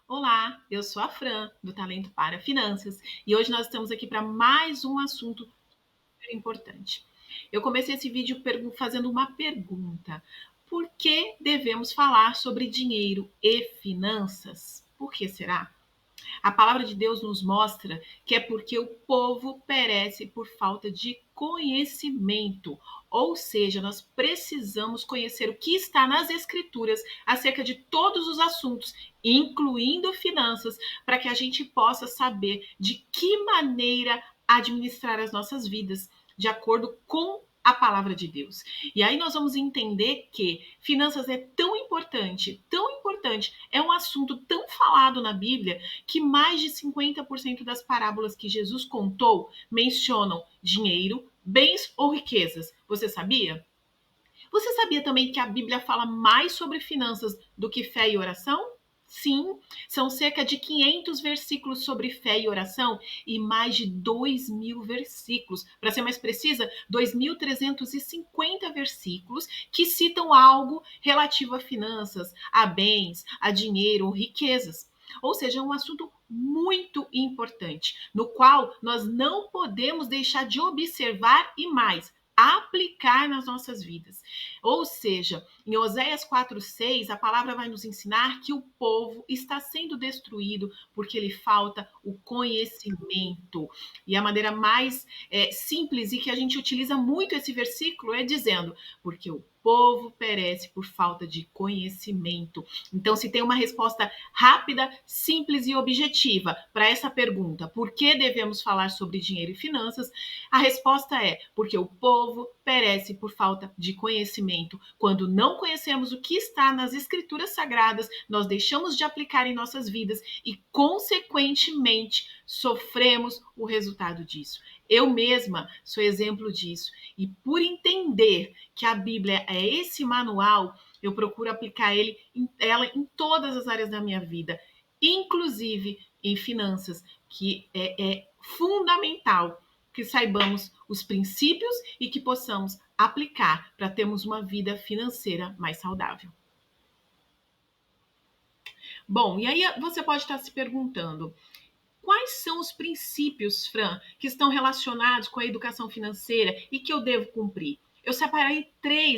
Olá, eu sou a Fran, do Talento para Finanças, e hoje nós estamos aqui para mais um assunto super importante. Eu comecei esse vídeo fazendo uma pergunta: por que devemos falar sobre dinheiro e finanças? Por que será? A palavra de Deus nos mostra que é porque o povo perece por falta de conhecimento. Ou seja, nós precisamos conhecer o que está nas Escrituras acerca de todos os assuntos, incluindo finanças, para que a gente possa saber de que maneira administrar as nossas vidas de acordo com a palavra de Deus. E aí nós vamos entender que finanças é tão importante, é um assunto tão falado na Bíblia que mais de 50% das parábolas que Jesus contou mencionam dinheiro, bens ou riquezas. Você sabia? Você sabia também que a Bíblia fala mais sobre finanças do que fé e oração? Sim, são cerca de 500 versículos sobre fé e oração e mais de 2.000 versículos, para ser mais precisa, 2.350 versículos que citam algo relativo a finanças, a bens, a dinheiro ou riquezas. Ou seja, é um assunto muito importante, no qual nós não podemos deixar de observar e mais aplicar nas nossas vidas. Ou seja, em Oséias 4:6, a palavra vai nos ensinar que o povo está sendo destruído porque lhe falta o conhecimento. E a maneira mais simples e que a gente utiliza muito esse versículo é dizendo: porque o povo perece por falta de conhecimento. Então, se tem uma resposta rápida, simples e objetiva para essa pergunta, por que devemos falar sobre dinheiro e finanças? A resposta é porque o povo perece por falta de conhecimento. Quando não conhecemos o que está nas escrituras sagradas, nós deixamos de aplicar em nossas vidas e, consequentemente, sofremos o resultado disso. Eu mesma sou exemplo disso. E por entender que a Bíblia é esse manual, eu procuro aplicar ela em todas as áreas da minha vida, inclusive em finanças, que é fundamental que saibamos os princípios e que possamos aplicar para termos uma vida financeira mais saudável. Bom, e aí você pode estar se perguntando: quais são os princípios, Fran, que estão relacionados com a educação financeira e que eu devo cumprir? Eu separei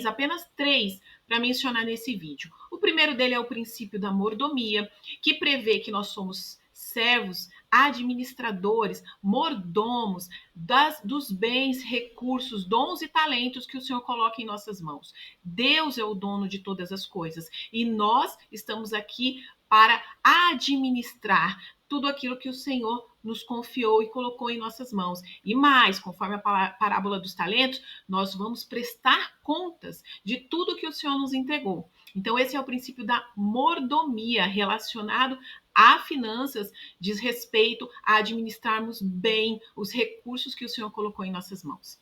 apenas três, para mencionar nesse vídeo. O primeiro dele é o princípio da mordomia, que prevê que nós somos servos, administradores, mordomos dos bens, recursos, dons e talentos que o Senhor coloca em nossas mãos. Deus é o dono de todas as coisas e nós estamos aqui para administrar tudo aquilo que o Senhor nos confiou e colocou em nossas mãos. E mais, conforme a parábola dos talentos, nós vamos prestar contas de tudo que o Senhor nos entregou. Então, esse é o princípio da mordomia relacionado a finanças, diz respeito a administrarmos bem os recursos que o Senhor colocou em nossas mãos.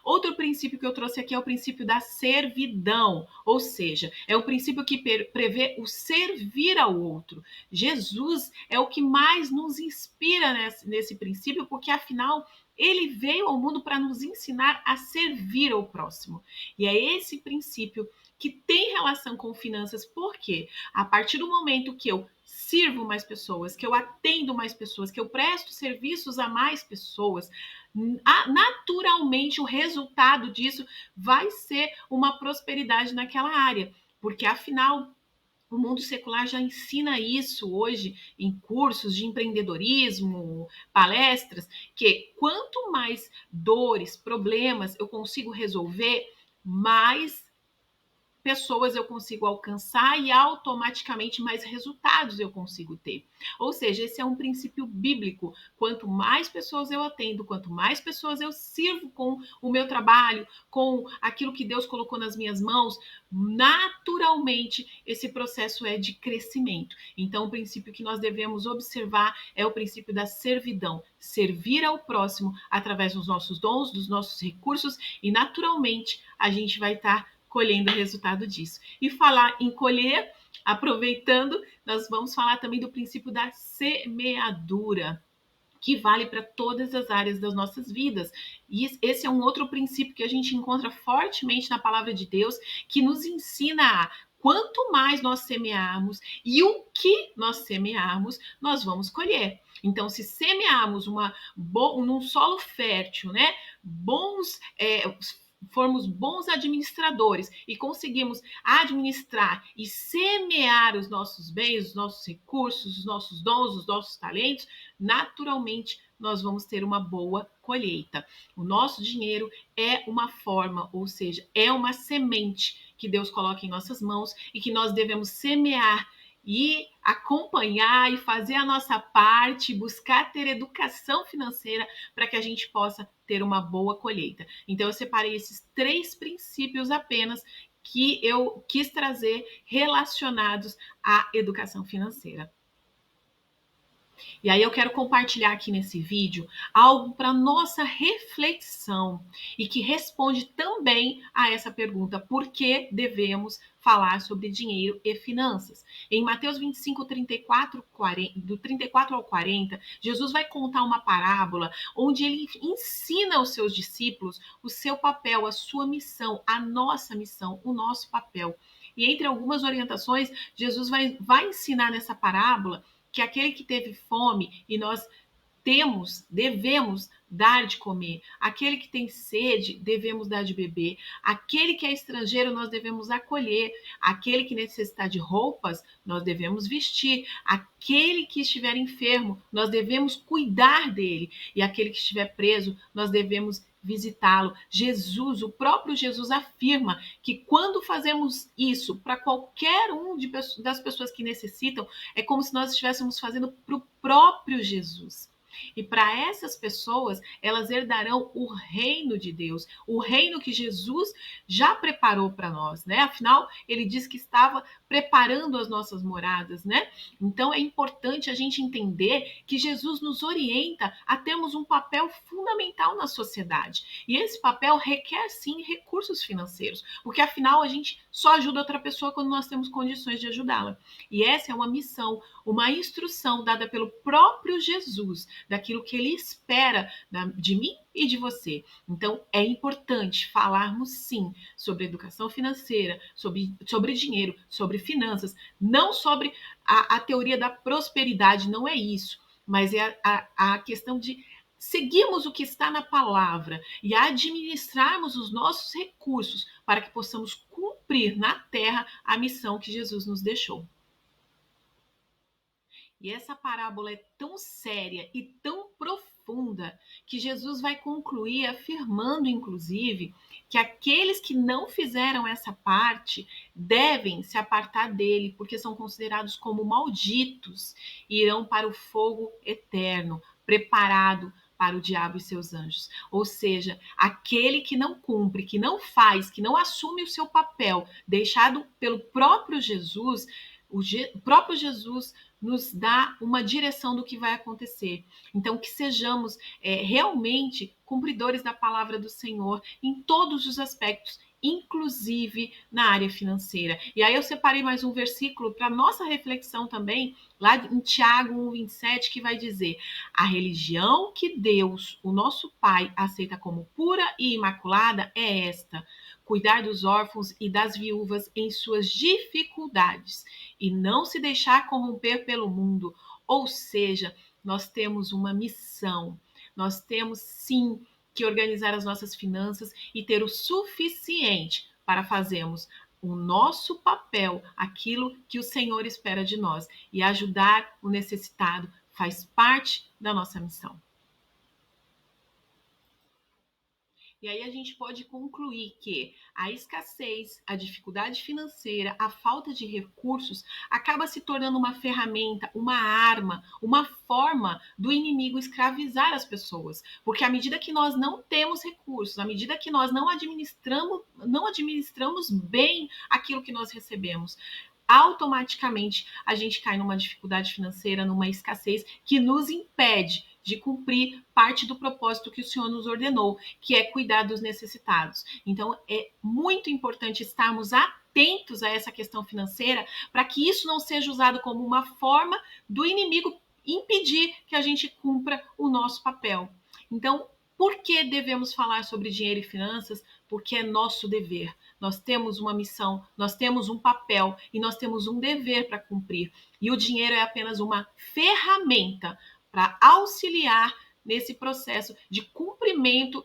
Outro princípio que eu trouxe aqui é o princípio da servidão, ou seja, é o princípio que prevê o servir ao outro. Jesus é o que mais nos inspira nesse princípio, porque afinal ele veio ao mundo para nos ensinar a servir ao próximo. E é esse princípio que tem relação com finanças, porque a partir do momento que eu sirvo mais pessoas, que eu atendo mais pessoas, que eu presto serviços a mais pessoas, naturalmente o resultado disso vai ser uma prosperidade naquela área, porque afinal o mundo secular já ensina isso hoje em cursos de empreendedorismo, palestras, que quanto mais dores, problemas eu consigo resolver, mais pessoas eu consigo alcançar e automaticamente mais resultados eu consigo ter. Ou seja, esse é um princípio bíblico. Quanto mais pessoas eu atendo, quanto mais pessoas eu sirvo com o meu trabalho, com aquilo que Deus colocou nas minhas mãos, naturalmente esse processo é de crescimento. Então, o princípio que nós devemos observar é o princípio da servidão, servir ao próximo através dos nossos dons, dos nossos recursos, e naturalmente a gente vai estar colhendo o resultado disso. E falar em colher, aproveitando, nós vamos falar também do princípio da semeadura, que vale para todas as áreas das nossas vidas. E esse é um outro princípio que a gente encontra fortemente na palavra de Deus, que nos ensina a quanto mais nós semearmos e o que nós semearmos, nós vamos colher. Então, se semearmos num solo fértil, né, formos bons administradores e conseguimos administrar e semear os nossos bens, os nossos recursos, os nossos dons, os nossos talentos, naturalmente nós vamos ter uma boa colheita. O nosso dinheiro é uma forma, ou seja, é uma semente que Deus coloca em nossas mãos e que nós devemos semear e acompanhar e fazer a nossa parte, buscar ter educação financeira para que a gente possa ter uma boa colheita. Então, eu separei esses 3 princípios apenas que eu quis trazer relacionados à educação financeira. E aí eu quero compartilhar aqui nesse vídeo algo para nossa reflexão e que responde também a essa pergunta: por que devemos falar sobre dinheiro e finanças? Em Mateus 25, 34, 40, do 34 ao 40, Jesus vai contar uma parábola onde ele ensina aos seus discípulos o seu papel, a sua missão, a nossa missão, o nosso papel. E entre algumas orientações, Jesus vai ensinar nessa parábola que aquele que teve fome e nós devemos dar de comer. Aquele que tem sede, devemos dar de beber. Aquele que é estrangeiro, nós devemos acolher. Aquele que necessitar de roupas, nós devemos vestir. Aquele que estiver enfermo, nós devemos cuidar dele. E aquele que estiver preso, nós devemos visitá-lo. Jesus, o próprio Jesus afirma que quando fazemos isso para qualquer das pessoas que necessitam, é como se nós estivéssemos fazendo para o próprio Jesus. E para essas pessoas, elas herdarão o reino de Deus, o reino que Jesus já preparou para nós, né? Afinal, ele disse que estava preparando as nossas moradas, né? Então é importante a gente entender que Jesus nos orienta a termos um papel fundamental na sociedade. E esse papel requer sim recursos financeiros, porque afinal a gente só ajuda outra pessoa quando nós temos condições de ajudá-la. E essa é uma missão, uma instrução dada pelo próprio Jesus, daquilo que ele espera de mim e de você. Então, é importante falarmos sim sobre educação financeira, sobre dinheiro, sobre finanças, não sobre a teoria da prosperidade, não é isso, mas é a questão de seguirmos o que está na palavra e administrarmos os nossos recursos para que possamos cumprir na terra a missão que Jesus nos deixou. E essa parábola é tão séria e tão profunda que Jesus vai concluir afirmando, inclusive, que aqueles que não fizeram essa parte devem se apartar dele, porque são considerados como malditos e irão para o fogo eterno, preparado para o diabo e seus anjos. Ou seja, aquele que não cumpre, que não faz, que não assume o seu papel deixado pelo próprio Jesus, o próprio Jesus nos dá uma direção do que vai acontecer. Então, que sejamos realmente cumpridores da palavra do Senhor em todos os aspectos, inclusive na área financeira. E aí eu separei mais um versículo para nossa reflexão também, lá em Tiago 1:27, que vai dizer: a religião que Deus, o nosso Pai, aceita como pura e imaculada é esta: cuidar dos órfãos e das viúvas em suas dificuldades e não se deixar corromper pelo mundo. Ou seja, nós temos uma missão, nós temos sim que organizar as nossas finanças e ter o suficiente para fazermos o nosso papel, aquilo que o Senhor espera de nós, e ajudar o necessitado faz parte da nossa missão. E aí a gente pode concluir que a escassez, a dificuldade financeira, a falta de recursos acaba se tornando uma ferramenta, uma arma, uma forma do inimigo escravizar as pessoas. Porque à medida que nós não temos recursos, à medida que nós não administramos bem aquilo que nós recebemos, automaticamente a gente cai numa dificuldade financeira, numa escassez que nos impede de cumprir parte do propósito que o Senhor nos ordenou, que é cuidar dos necessitados. Então, é muito importante estarmos atentos a essa questão financeira para que isso não seja usado como uma forma do inimigo impedir que a gente cumpra o nosso papel. Então, por que devemos falar sobre dinheiro e finanças? Porque é nosso dever. nós temos uma missão, nós temos um papel e nós temos um dever para cumprir. E o dinheiro é apenas uma ferramenta para auxiliar nesse processo de cumprimento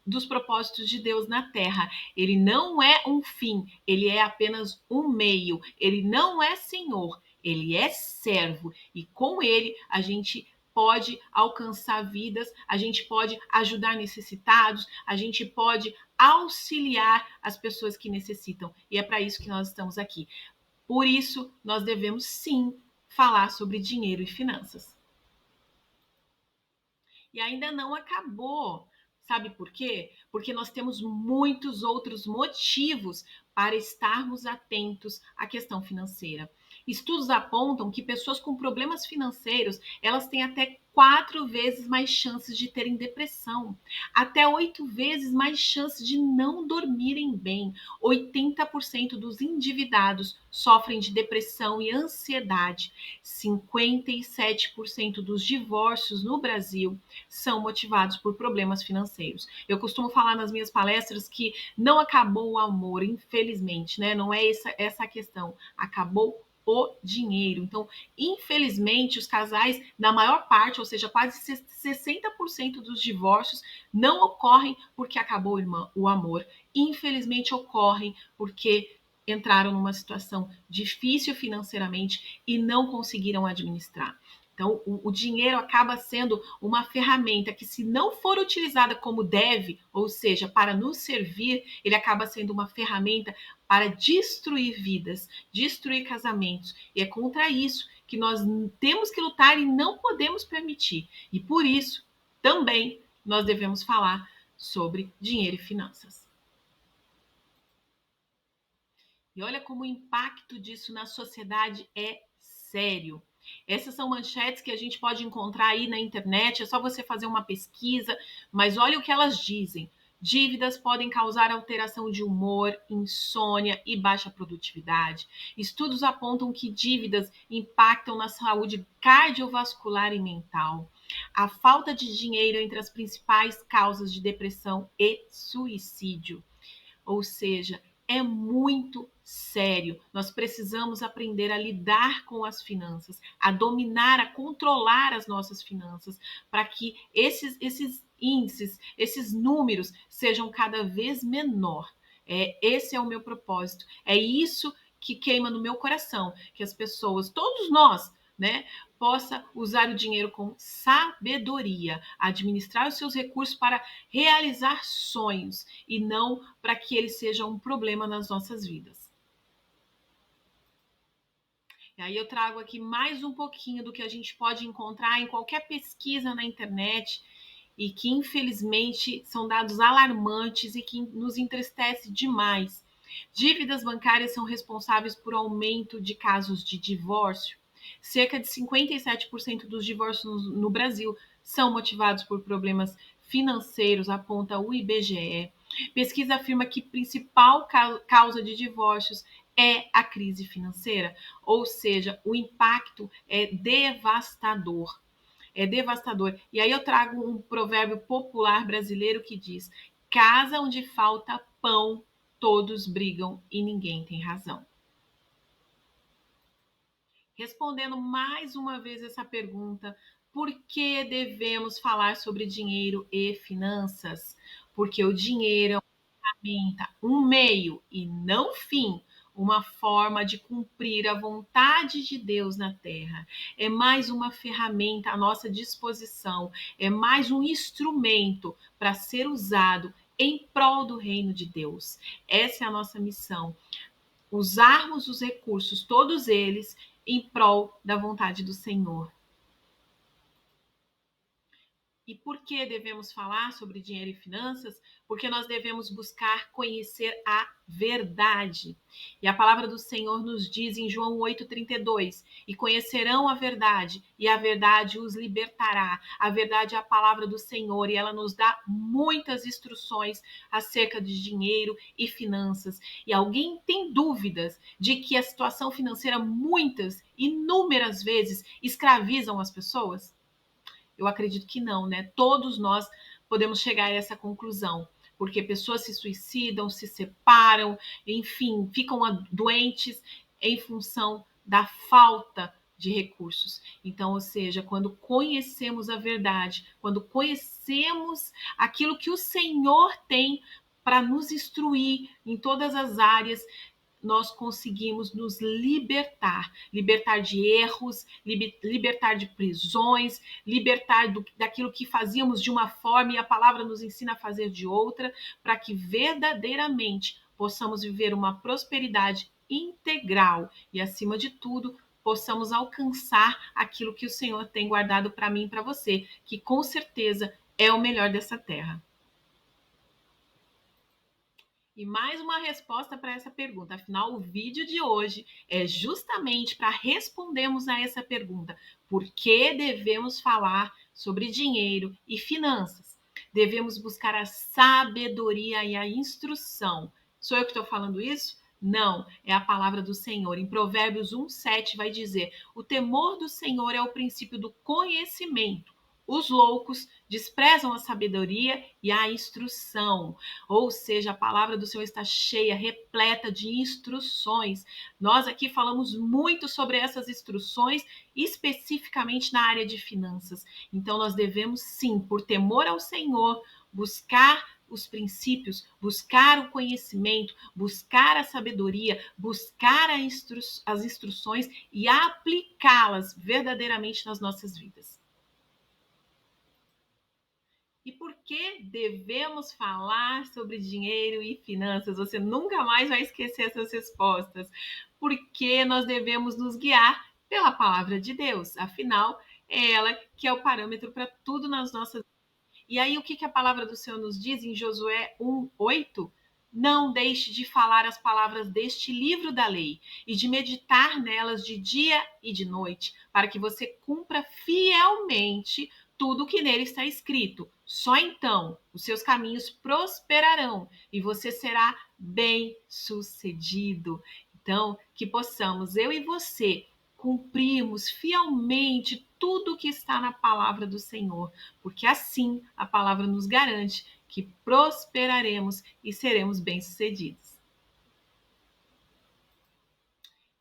dos propósitos de Deus na Terra. Ele não é um fim, ele é apenas um meio. Ele não é senhor, ele é servo. E com ele a gente pode alcançar vidas, a gente pode ajudar necessitados, a gente pode auxiliar as pessoas que necessitam. E é para isso que nós estamos aqui. Por isso, nós devemos sim falar sobre dinheiro e finanças. E ainda não acabou. Sabe por quê? Porque nós temos muitos outros motivos para estarmos atentos à questão financeira. Estudos apontam que pessoas com problemas financeiros, elas têm até 4 vezes mais chances de terem depressão, até 8 vezes mais chances de não dormirem bem. 80% dos endividados sofrem de depressão e ansiedade. 57% dos divórcios no Brasil são motivados por problemas financeiros. Eu costumo falar nas minhas palestras que não acabou o amor, infelizmente, né? Não é essa a questão. Acabou o dinheiro. Então, infelizmente, os casais, na maior parte, ou seja, quase 60% dos divórcios não ocorrem porque acabou o amor. Infelizmente, ocorrem porque entraram numa situação difícil financeiramente e não conseguiram administrar. Então, o dinheiro acaba sendo uma ferramenta que, se não for utilizada como deve, ou seja, para nos servir, ele acaba sendo uma ferramenta para destruir vidas, destruir casamentos. E é contra isso que nós temos que lutar e não podemos permitir. E por isso, também, nós devemos falar sobre dinheiro e finanças. E olha como o impacto disso na sociedade é sério. Essas são manchetes que a gente pode encontrar aí na internet, é só você fazer uma pesquisa, mas olha o que elas dizem. Dívidas podem causar alteração de humor, insônia e baixa produtividade. Estudos apontam que dívidas impactam na saúde cardiovascular e mental. A falta de dinheiro é entre as principais causas de depressão e suicídio. Ou seja, é muito sério. Nós precisamos aprender a lidar com as finanças, a dominar, a controlar as nossas finanças, para que esses índices, esses números sejam cada vez menor. Esse é o meu propósito. É isso que queima no meu coração, que as pessoas, todos nós, né, possa usar o dinheiro com sabedoria, administrar os seus recursos para realizar sonhos e não para que ele seja um problema nas nossas vidas. E aí eu trago aqui mais um pouquinho do que a gente pode encontrar em qualquer pesquisa na internet e que infelizmente são dados alarmantes e que nos entristece demais. Dívidas bancárias são responsáveis por aumento de casos de divórcio. Cerca de 57% dos divórcios no Brasil são motivados por problemas financeiros, aponta o IBGE. Pesquisa afirma que a principal causa de divórcios é a crise financeira, ou seja, o impacto é devastador. É devastador. E aí eu trago um provérbio popular brasileiro que diz: casa onde falta pão, todos brigam e ninguém tem razão. Respondendo mais uma vez essa pergunta, por que devemos falar sobre dinheiro e finanças? Porque o dinheiro é uma ferramenta, um meio e não fim, uma forma de cumprir a vontade de Deus na terra. É mais uma ferramenta à nossa disposição, é mais um instrumento para ser usado em prol do reino de Deus. Essa é a nossa missão. Usarmos os recursos, todos eles, em prol da vontade do Senhor. E por que devemos falar sobre dinheiro e finanças? Porque nós devemos buscar conhecer a verdade. E a palavra do Senhor nos diz em João 8,32: e conhecerão a verdade, e a verdade os libertará. A verdade é a palavra do Senhor, e ela nos dá muitas instruções acerca de dinheiro e finanças. E alguém tem dúvidas de que a situação financeira, muitas, inúmeras vezes, escravizam as pessoas? Eu acredito que não, né? Todos nós podemos chegar a essa conclusão. porque pessoas se suicidam, se separam, enfim, ficam doentes em função da falta de recursos. Então, ou seja, quando conhecemos a verdade, quando conhecemos aquilo que o Senhor tem para nos instruir em todas as áreas, nós conseguimos nos libertar de erros, libertar de prisões, libertar daquilo que fazíamos de uma forma e a palavra nos ensina a fazer de outra, para que verdadeiramente possamos viver uma prosperidade integral e, acima de tudo, possamos alcançar aquilo que o Senhor tem guardado para mim e para você, que com certeza é o melhor dessa terra. E mais uma resposta para essa pergunta. Afinal, o vídeo de hoje é justamente para respondermos a essa pergunta. Por que devemos falar sobre dinheiro e finanças? Devemos buscar a sabedoria e a instrução. Sou eu que estou falando isso? Não, é a palavra do Senhor. Em Provérbios 1:7 vai dizer: o temor do Senhor é o princípio do conhecimento. Os loucos desprezam a sabedoria e a instrução. Ou seja, a palavra do Senhor está cheia, repleta de instruções. Nós aqui falamos muito sobre essas instruções, especificamente na área de finanças. Então, nós devemos, sim, por temor ao Senhor, buscar os princípios, buscar o conhecimento, buscar a sabedoria, buscar as instruções e aplicá-las verdadeiramente nas nossas vidas. E por que devemos falar sobre dinheiro e finanças? Você nunca mais vai esquecer essas respostas. Porque nós devemos nos guiar pela palavra de Deus. Afinal, é ela que é o parâmetro para tudo nas nossas vidas. E aí, o que a palavra do Senhor nos diz em Josué 1:8? Não deixe de falar as palavras deste livro da lei e de meditar nelas de dia e de noite, para que você cumpra fielmente tudo o que nele está escrito. Só então os seus caminhos prosperarão e você será bem-sucedido. Então, que possamos, eu e você, cumprirmos fielmente tudo o que está na palavra do Senhor, porque assim a palavra nos garante que prosperaremos e seremos bem-sucedidos.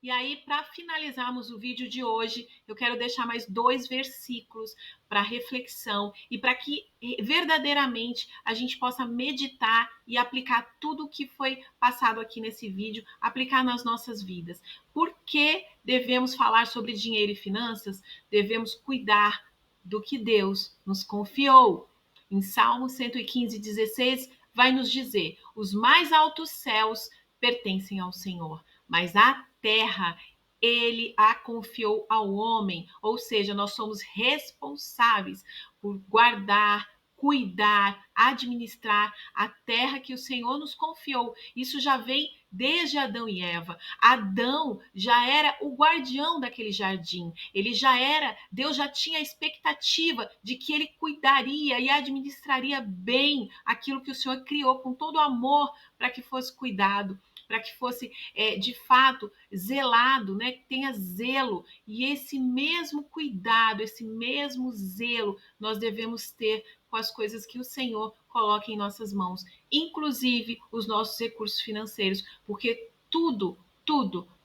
E aí, para finalizarmos o vídeo de hoje, eu quero deixar mais 2 versículos para reflexão e para que verdadeiramente a gente possa meditar e aplicar tudo o que foi passado aqui nesse vídeo, aplicar nas nossas vidas. Por que devemos falar sobre dinheiro e finanças? Devemos cuidar do que Deus nos confiou. Em Salmo 115:16 vai nos dizer: os mais altos céus pertencem ao Senhor, mas a terra ele a confiou ao homem, ou seja, nós somos responsáveis por guardar, cuidar, administrar a terra que o Senhor nos confiou. Isso já vem desde Adão e Eva. Adão já era o guardião daquele jardim. Ele já era, Deus já tinha a expectativa de que ele cuidaria e administraria bem aquilo que o Senhor criou com todo amor para que fosse cuidado, para que fosse de fato zelado, né? Que tenha zelo. E esse mesmo cuidado, esse mesmo zelo, nós devemos ter com as coisas que o Senhor coloca em nossas mãos, inclusive os nossos recursos financeiros, porque tudo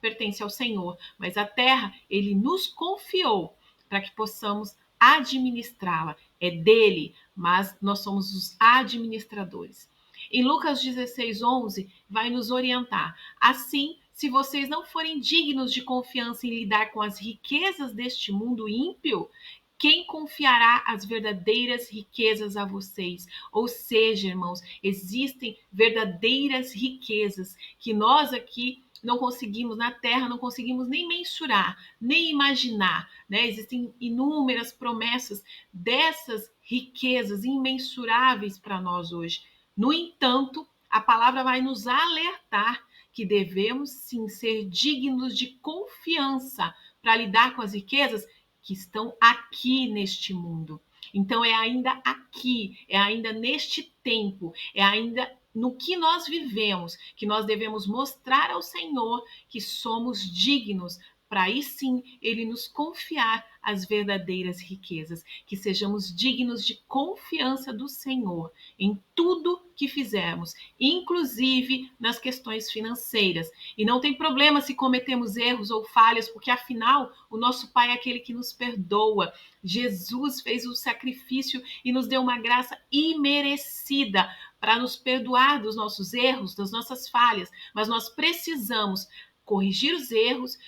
pertence ao Senhor, mas a terra ele nos confiou para que possamos administrá-la. É dele, mas nós somos os administradores. Em Lucas 16:11 vai nos orientar. Assim, se vocês não forem dignos de confiança em lidar com as riquezas deste mundo ímpio, quem confiará as verdadeiras riquezas a vocês? Ou seja, irmãos, existem verdadeiras riquezas que nós aqui não conseguimos, na Terra, não conseguimos nem mensurar, nem imaginar, né? Existem inúmeras promessas dessas riquezas imensuráveis para nós hoje. No entanto, a palavra vai nos alertar que devemos sim ser dignos de confiança para lidar com as riquezas que estão aqui neste mundo. Então é ainda aqui, é ainda neste tempo, é ainda no que nós vivemos que nós devemos mostrar ao Senhor que somos dignos para aí sim ele nos confiar as verdadeiras riquezas, que sejamos dignos de confiança do Senhor em tudo que fizermos, inclusive nas questões financeiras. E não tem problema se cometemos erros ou falhas, porque afinal o nosso Pai é aquele que nos perdoa. Jesus fez o sacrifício e nos deu uma graça imerecida para nos perdoar dos nossos erros, das nossas falhas, mas nós precisamos corrigir os erros,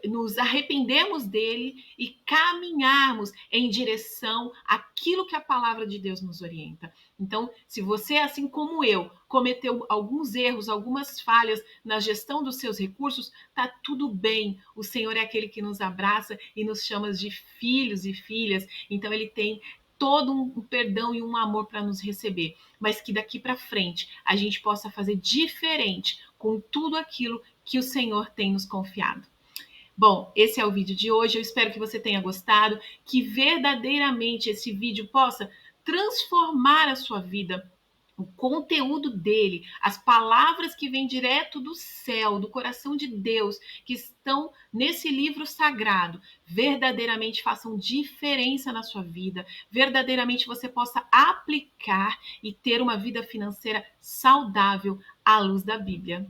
nos arrependermos dele e caminharmos em direção àquilo que a palavra de Deus nos orienta. Então, se você, assim como eu, cometeu alguns erros, algumas falhas na gestão dos seus recursos, tá tudo bem. O Senhor é aquele que nos abraça e nos chama de filhos e filhas. Então, ele tem todo um perdão e um amor para nos receber, mas que daqui para frente a gente possa fazer diferente com tudo aquilo que o Senhor tem nos confiado. Bom, esse é o vídeo de hoje. Eu espero que você tenha gostado, que verdadeiramente esse vídeo possa transformar a sua vida. O conteúdo dele, as palavras que vêm direto do céu, do coração de Deus, que estão nesse livro sagrado, verdadeiramente façam diferença na sua vida, verdadeiramente você possa aplicar e ter uma vida financeira saudável à luz da Bíblia.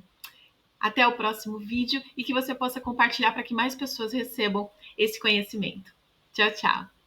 Até o próximo vídeo e que você possa compartilhar para que mais pessoas recebam esse conhecimento. Tchau, tchau!